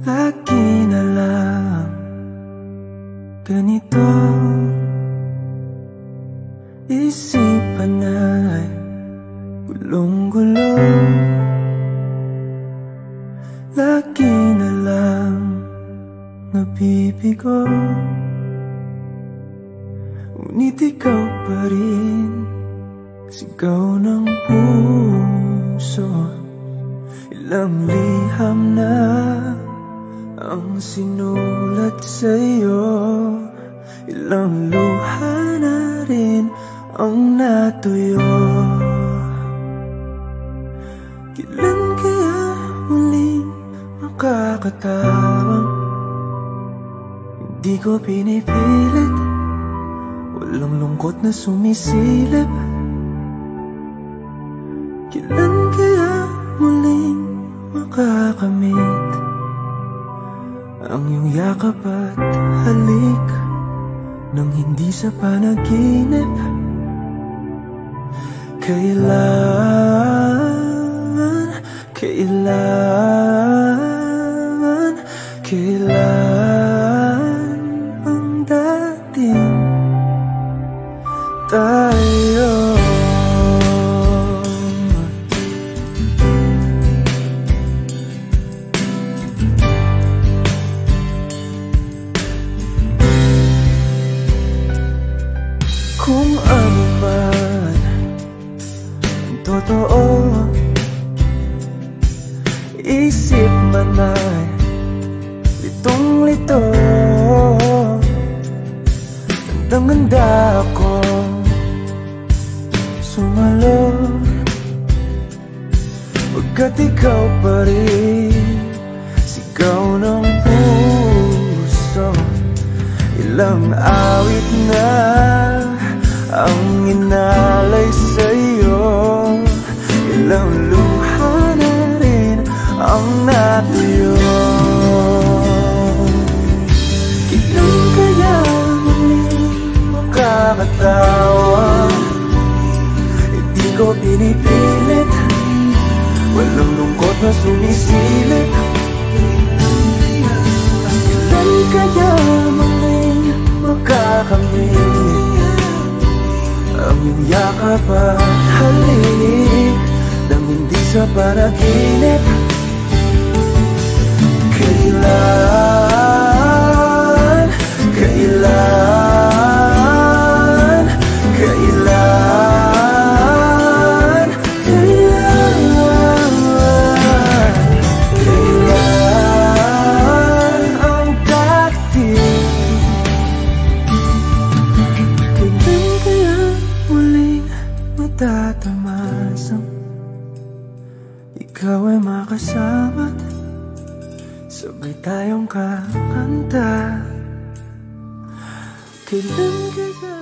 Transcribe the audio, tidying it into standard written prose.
Lagi na lang ganito, isipan ay gulong-gulo. Lagi na lang nabibigo, ngunit ikaw pa rin sigaw ng puso. Ilang liham na ang sinulat sa'yo, ilang luha na rin ang natuyo. Kailan kaya muling makakatawang hindi ko pinipilit, walang lungkot na sumisilip? Kailan kaya muling makakamit ang iyong yakap at halik nang hindi sa panaginip? Kailan ang dating tayo? Kung ano man ang totoo, isip man ay litong-lito. Gandang-ganda ako sumalo, pagkat ikaw pa rin sigaw ng puso. Ilang awit na ang inalay sa'yo, ilang luha na rin ang natuyo. Kailan kaya muling makakatawa? Hindi ko pinipilit, walang lungkot na sumisilip. Kailan kaya muling makakamit ang iyong yakap at halik nang hindi sa panaginip? Kailan ang dating? Kailan kaya muling matatamasang ikaw ay makasama't sabay tayong kakanta? Kailan kaya